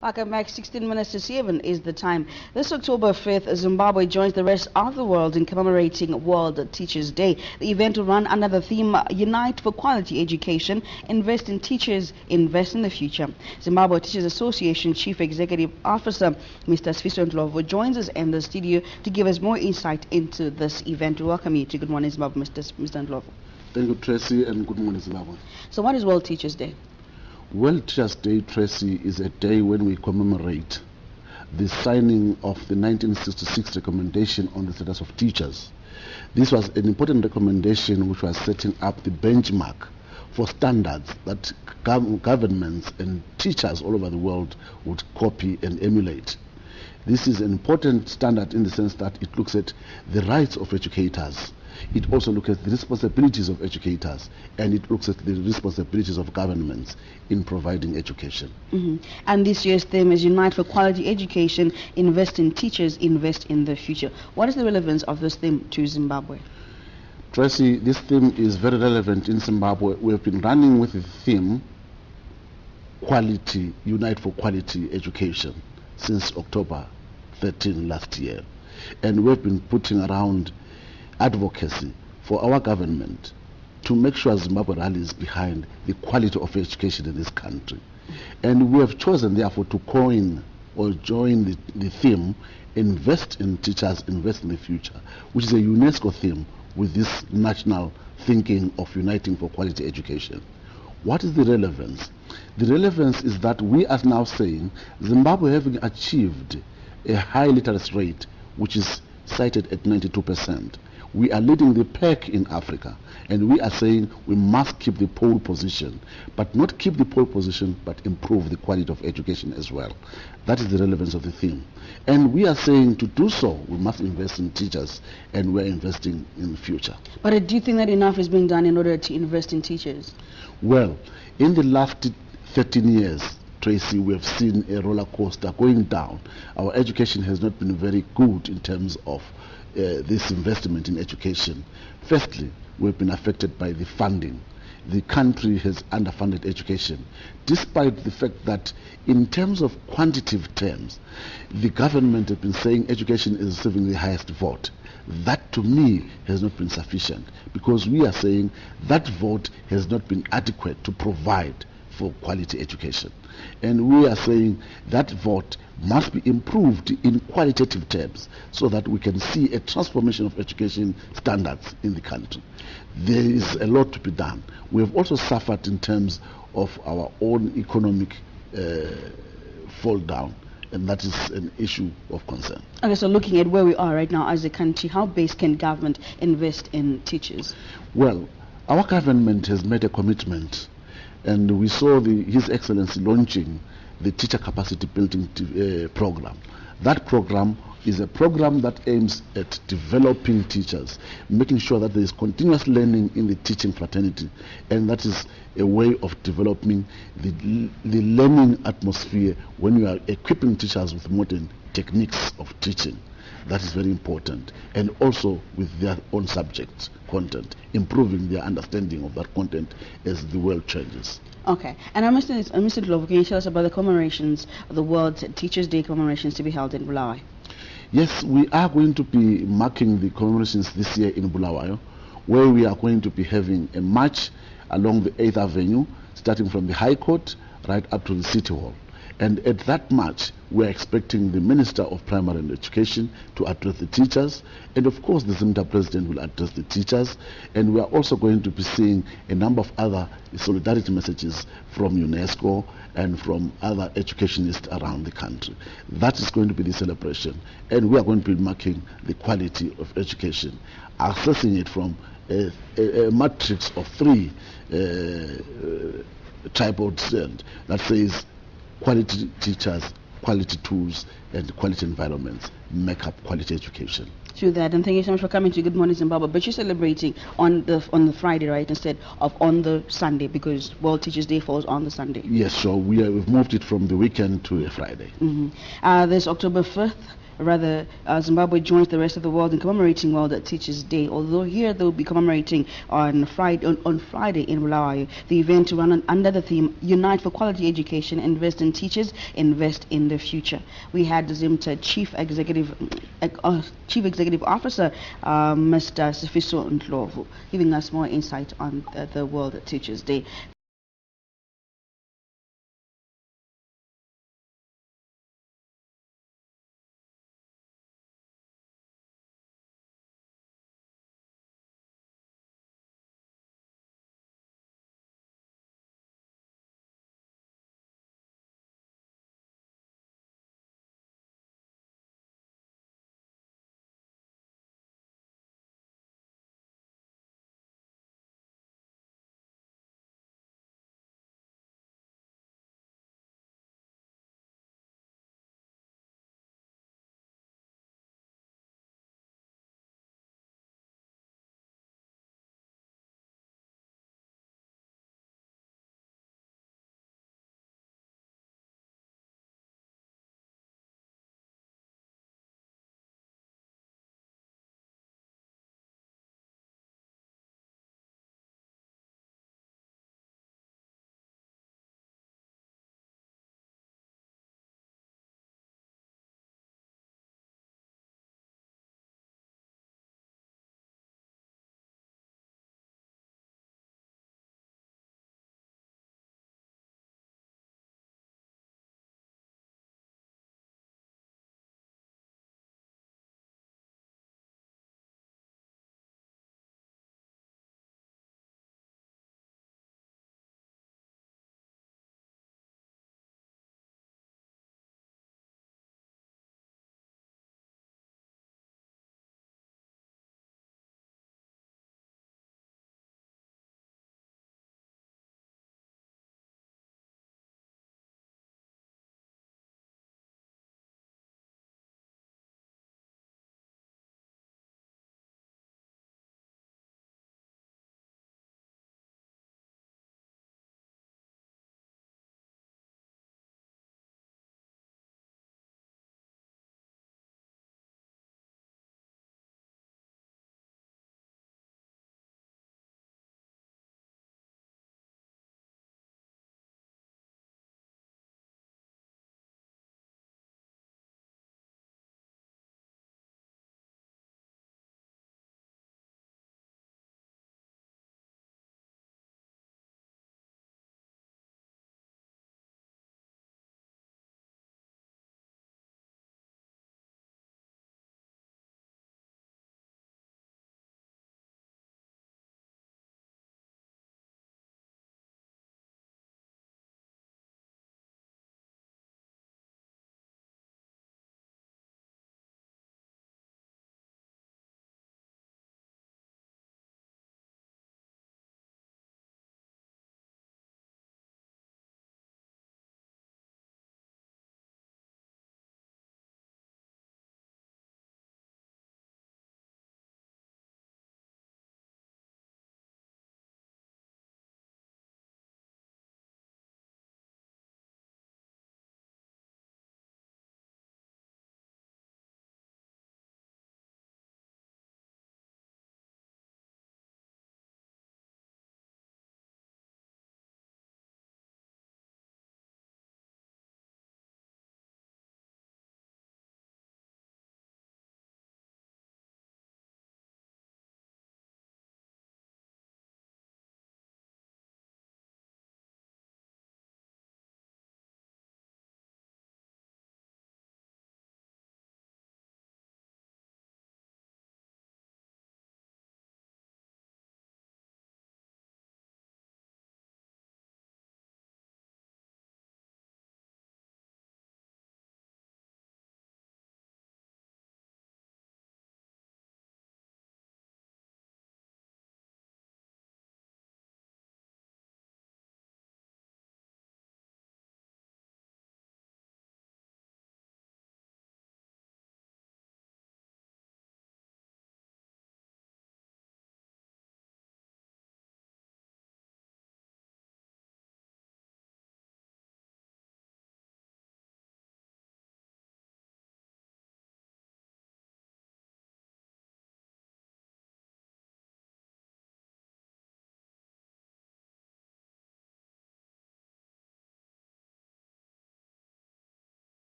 Welcome back. 16 minutes to 7 is the time. This October 5th, Zimbabwe joins the rest of the world in commemorating World Teachers' Day. The event will run under the theme Unite for Quality Education, Invest in Teachers, Invest in the Future. Zimbabwe Teachers Association Chief Executive Officer Mr. Sifiso Ndlovu joins us in the studio to give us more insight into this event. We welcome you to Good Morning Zimbabwe, Mr. Ndlovu. Thank you, Tracy, and good morning, Zimbabwe. So what is World Teachers' Day? World Teachers' Day, Tracy, is a day when we commemorate the signing of the 1966 recommendation on the status of teachers. This was an important recommendation which was setting up the benchmark for standards that governments and teachers all over the world would copy and emulate. This is an important standard in the sense that it looks at the rights of educators. It also looks at the responsibilities of educators, and it looks at the responsibilities of governments in providing education. And this year's theme is Unite for Quality Education, Invest in Teachers, Invest in the Future. What is the relevance of this theme to Zimbabwe? Tracy, this theme is very relevant in Zimbabwe. We have been running with the theme Quality, Unite for Quality Education since October 13 last year. And we've been putting around advocacy for our government to make sure Zimbabwe rallies behind the quality of education in this country. And we have chosen, therefore, to coin or join the theme, Invest in Teachers, Invest in the Future, which is a UNESCO theme with this national thinking of uniting for quality education. What is the relevance? The relevance is that we are now saying Zimbabwe having achieved a high literacy rate, which is cited at 92%. We are leading the pack in Africa, and we are saying we must keep the pole position, but not keep the pole position, but improve the quality of education as well. That is the relevance of the theme. And we are saying to do so, we must invest in teachers, and we're investing in the future. But do you think that enough is being done in order to invest in teachers? Well, in the last 13 years, Tracy, we have seen a roller coaster going down. Our education has not been very good in terms of this investment in education. Firstly, we've been affected by the funding. The country has underfunded education, despite the fact that in terms of quantitative terms, the government has been saying education is receiving the highest vote. That to me has not been sufficient, because we are saying that vote has not been adequate to provide for quality education. And we are saying that vote must be improved in qualitative terms so that we can see a transformation of education standards in the country. There is a lot to be done. We have also suffered in terms of our own economic fall down, and that is an issue of concern. Okay, so looking at where we are right now as a country, how best can government invest in teachers? Well, our government has made a commitment, and we saw His Excellency launching the teacher capacity building program. That program is a program that aims at developing teachers, making sure that there is continuous learning in the teaching fraternity, and that is a way of developing the learning atmosphere when you are equipping teachers with modern techniques of teaching. That is very important, and also with their own subject content, improving their understanding of that content as the world changes. Okay, and Mr. Ndlovu, can you tell us about the commemorations of the World Teachers' Day commemorations to be held in Bulawayo? Yes, we are going to be marking the commemorations this year in Bulawayo, where we are going to be having a march along the 8th Avenue, starting from the High Court right up to the City Hall. And at that march, we're expecting the Minister of Primary Education to address the teachers, and of course the ZIMTA President will address the teachers, and we are also going to be seeing a number of other solidarity messages from UNESCO and from other educationists around the country. That is going to be the celebration, and we are going to be marking the quality of education, assessing it from a matrix of 3 tripods that says quality teachers, quality tools, and quality environments make up quality education. To that, and thank you so much for coming to Good Morning Zimbabwe. But you're celebrating on the Friday, right, instead of on the Sunday, because World Teachers' Day falls on the Sunday. Yes, so we've moved it from the weekend to a Friday. This October 5th Zimbabwe joins the rest of the world in commemorating World Teachers Day. Although here they'll be commemorating on Friday in Bulawayo. The event run under the theme Unite for Quality Education, Invest in Teachers, Invest in the Future. We had ZIMTA Chief Executive Officer, Mr. Sifiso Ndlovu, giving us more insight on the World Teachers Day.